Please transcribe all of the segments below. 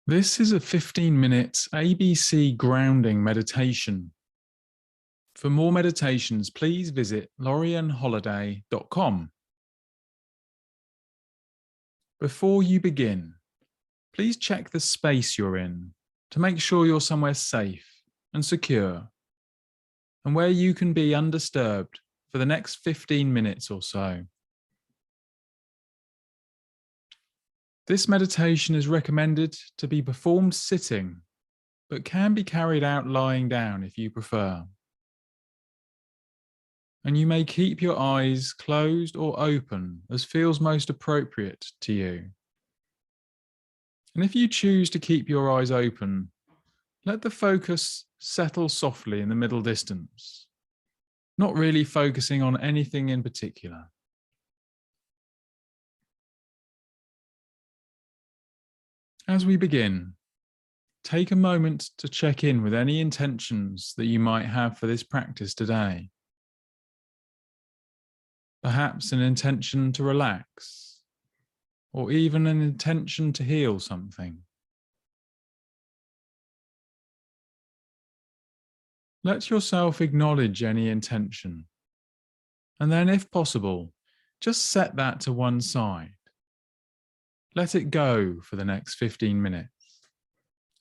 This is a 15-minute ABC grounding meditation. For more meditations, please visit laurianholiday.com. Before you begin, please check the space you're in to make sure you're somewhere safe and secure, and where you can be undisturbed for the next 15 minutes or so. This meditation is recommended to be performed sitting, but can be carried out lying down if you prefer. And you may keep your eyes closed or open as feels most appropriate to you. And if you choose to keep your eyes open, let the focus settle softly in the middle distance, not really focusing on anything in particular. As we begin, take a moment to check in with any intentions that you might have for this practice today. Perhaps an intention to relax, or even an intention to heal something. Let yourself acknowledge any intention, and then, if possible, just set that to one side. Let it go for the next 15 minutes,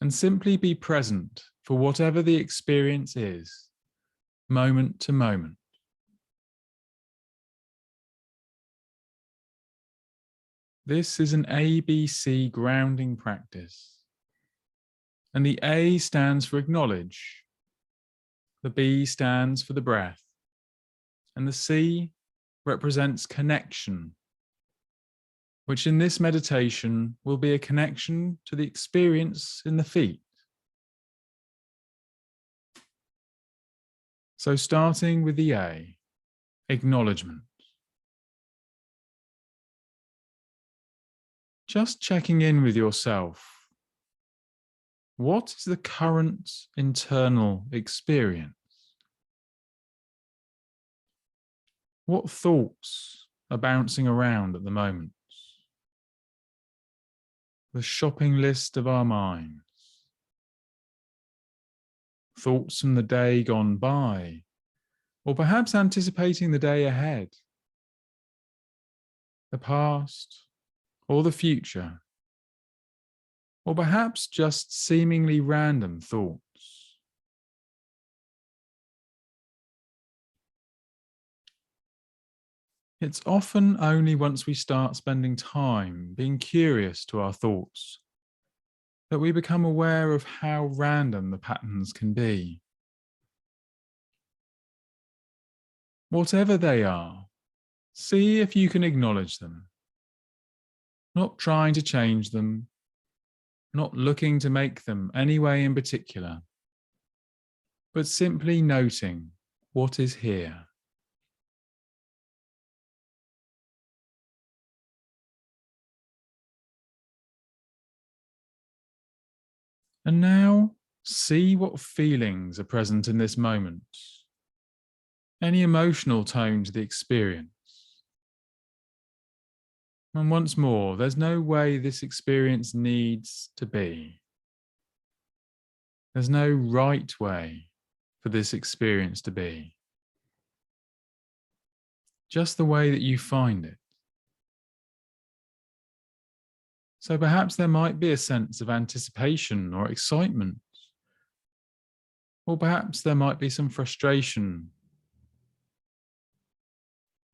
and simply be present for whatever the experience is, moment to moment. This is an ABC grounding practice, and the A stands for acknowledge, the B stands for the breath, and the C represents connection, which in this meditation will be a connection to the experience in the feet. So starting with the A, acknowledgement. Just checking in with yourself. What is the current internal experience? What thoughts are bouncing around at the moment? The shopping list of our minds. Thoughts from the day gone by, or perhaps anticipating the day ahead. The past or the future, or perhaps just seemingly random thoughts. It's often only once we start spending time being curious to our thoughts that we become aware of how random the patterns can be. Whatever they are, see if you can acknowledge them, not trying to change them, not looking to make them any way in particular, but simply noting what is here. And now, see what feelings are present in this moment. Any emotional tone to the experience. And once more, there's no way this experience needs to be. There's no right way for this experience to be. Just the way that you find it. So perhaps there might be a sense of anticipation or excitement. Or perhaps there might be some frustration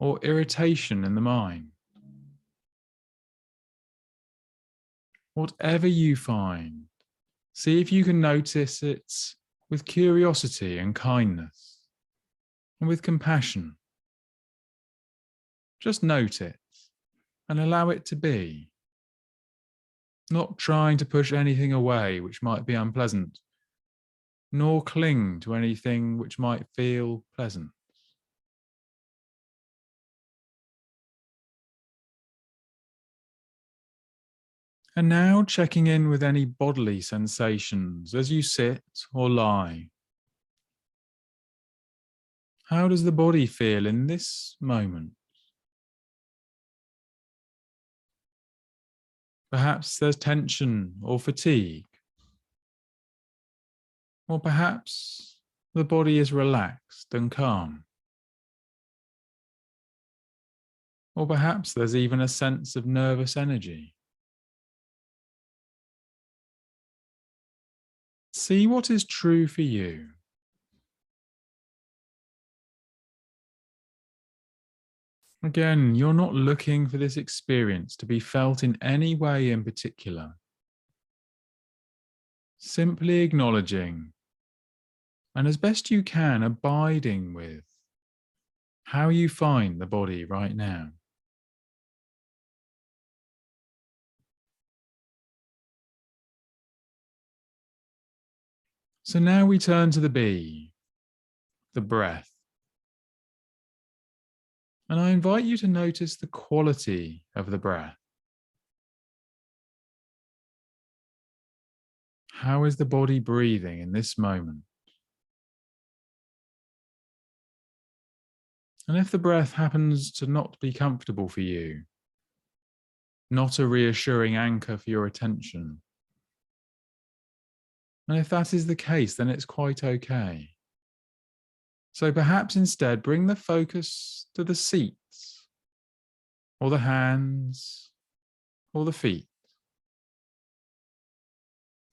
or irritation in the mind. Whatever you find, see if you can notice it with curiosity and kindness, and with compassion. Just note it and allow it to be, not trying to push anything away which might be unpleasant, nor cling to anything which might feel pleasant. And now checking in with any bodily sensations as you sit or lie. How does the body feel in this moment? Perhaps there's tension or fatigue, or perhaps the body is relaxed and calm, or perhaps there's even a sense of nervous energy. See what is true for you. Again, you're not looking for this experience to be felt in any way in particular. Simply acknowledging, and as best you can, abiding with how you find the body right now. So now we turn to the B, the breath. And I invite you to notice the quality of the breath. How is the body breathing in this moment? And if the breath happens to not be comfortable for you, not a reassuring anchor for your attention, and if that is the case, then it's quite okay. So perhaps instead bring the focus to the seats, or the hands, or the feet.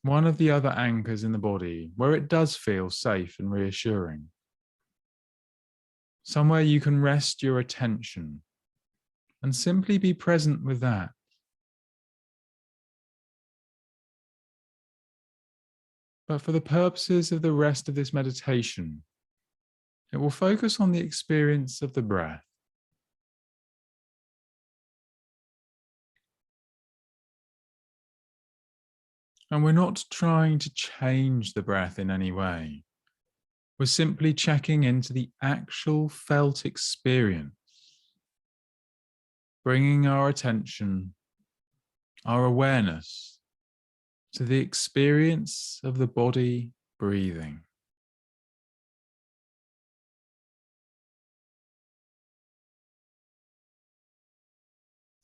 One of the other anchors in the body where it does feel safe and reassuring. Somewhere you can rest your attention and simply be present with that. But for the purposes of the rest of this meditation, it will focus on the experience of the breath. And we're not trying to change the breath in any way. We're simply checking into the actual felt experience, bringing our attention, our awareness to the experience of the body breathing.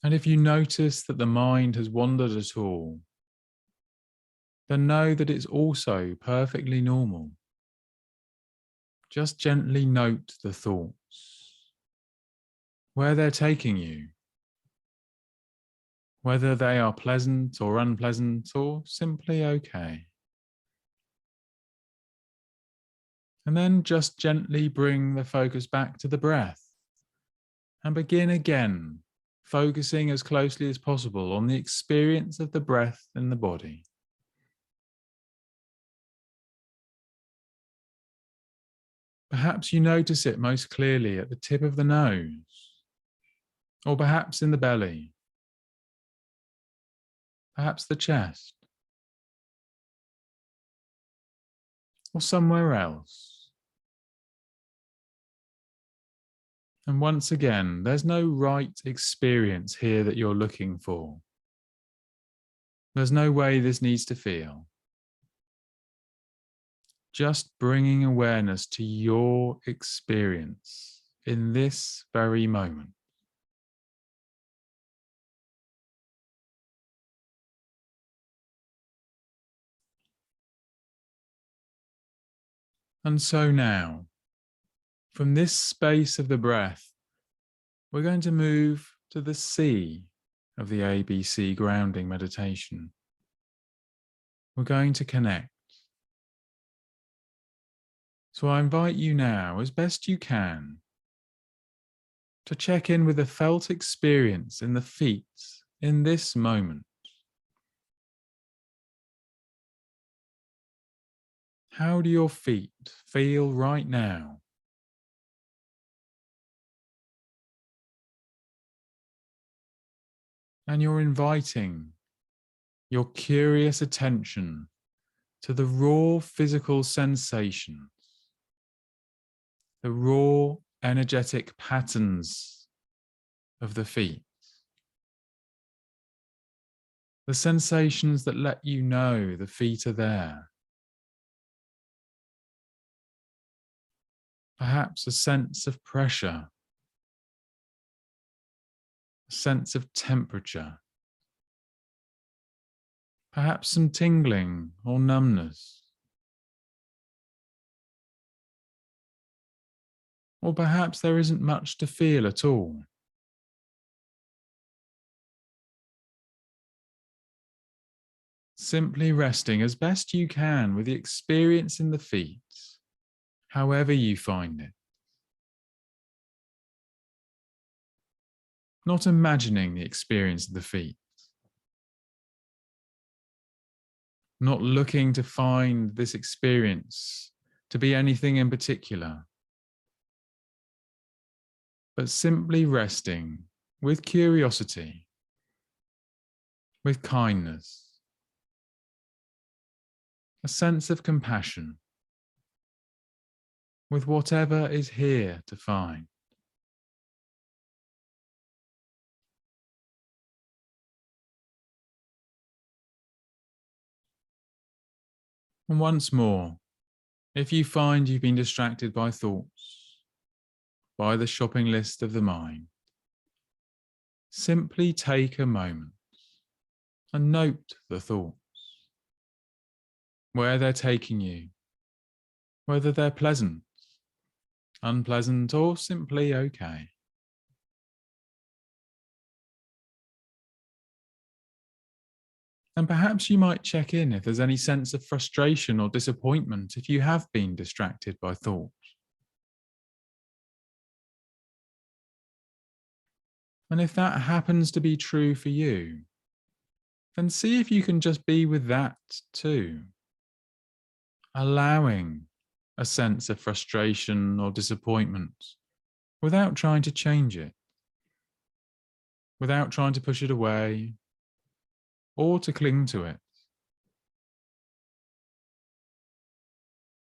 And if you notice that the mind has wandered at all, then know that it's also perfectly normal. Just gently note the thoughts, where they're taking you, whether they are pleasant or unpleasant or simply okay. And then just gently bring the focus back to the breath and begin again, focusing as closely as possible on the experience of the breath in the body. Perhaps you notice it most clearly at the tip of the nose, or perhaps in the belly, perhaps the chest, or somewhere else. And once again, there's no right experience here that you're looking for. There's no way this needs to feel. Just bringing awareness to your experience in this very moment. And so now, from this space of the breath, we're going to move to the C of the ABC grounding meditation. We're going to connect. So I invite you now, as best you can, to check in with the felt experience in the feet in this moment. How do your feet feel right now? And you're inviting your curious attention to the raw physical sensations, the raw energetic patterns of the feet, the sensations that let you know the feet are there. Perhaps a sense of pressure, a sense of temperature, Perhaps some tingling or numbness. Or perhaps there isn't much to feel at all. Simply resting as best you can with the experience in the feet, however you find it. Not imagining the experience of the feet. Not looking to find this experience to be anything in particular, but simply resting with curiosity, with kindness, a sense of compassion, with whatever is here to find. And once more, if you find you've been distracted by thoughts, by the shopping list of the mind, simply take a moment and note the thoughts, where they're taking you, whether they're pleasant, unpleasant, or simply okay. And perhaps you might check in if there's any sense of frustration or disappointment if you have been distracted by thought. And if that happens to be true for you, then see if you can just be with that too, allowing a sense of frustration or disappointment without trying to change it, without trying to push it away or to cling to it.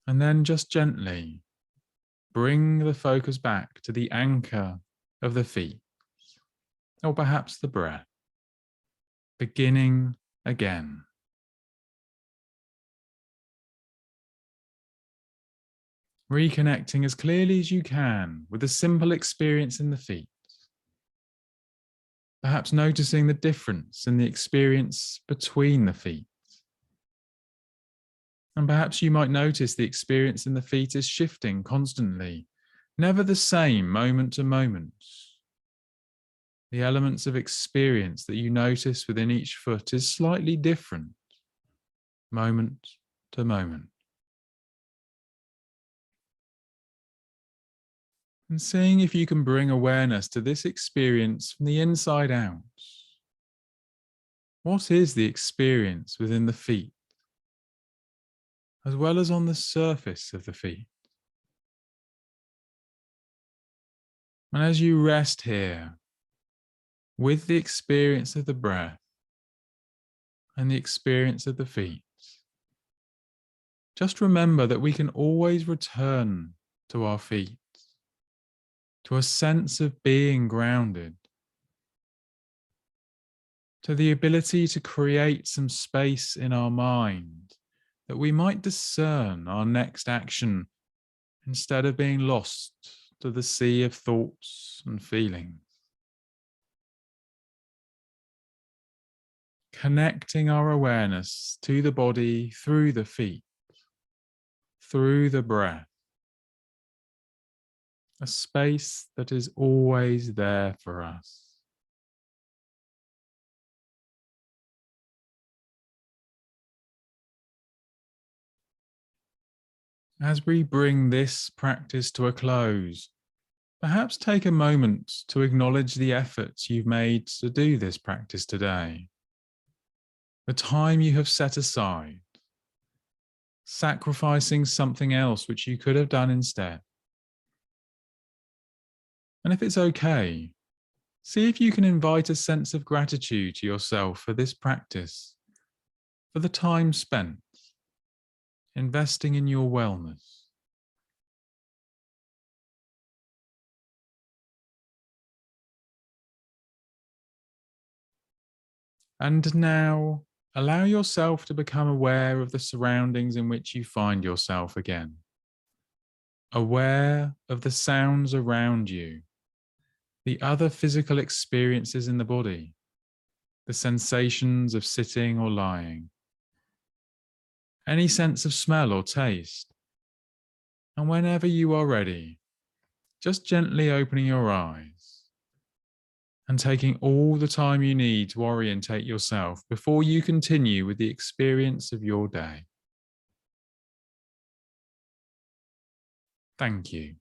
And then just gently bring the focus back to the anchor of the feet, or perhaps the breath, beginning again. Reconnecting as clearly as you can with the simple experience in the feet. Perhaps noticing the difference in the experience between the feet. And perhaps you might notice the experience in the feet is shifting constantly, never the same moment to moment. The elements of experience that you notice within each foot is slightly different, moment to moment. And seeing if you can bring awareness to this experience from the inside out. What is the experience within the feet, as well as on the surface of the feet? And as you rest here, with the experience of the breath and the experience of the feet, just remember that we can always return to our feet, to a sense of being grounded, to the ability to create some space in our mind that we might discern our next action instead of being lost to the sea of thoughts and feelings. Connecting our awareness to the body through the feet, through the breath, a space that is always there for us. As we bring this practice to a close, perhaps take a moment to acknowledge the efforts you've made to do this practice today, the time you have set aside, sacrificing something else which you could have done instead. And if it's okay, see if you can invite a sense of gratitude to yourself for this practice, for the time spent investing in your wellness. And now, allow yourself to become aware of the surroundings in which you find yourself again. Aware of the sounds around you, the other physical experiences in the body. the sensations of sitting or lying, any sense of smell or taste. And whenever you are ready, just gently opening your eyes and taking all the time you need to orientate yourself before you continue with the experience of your day. Thank you.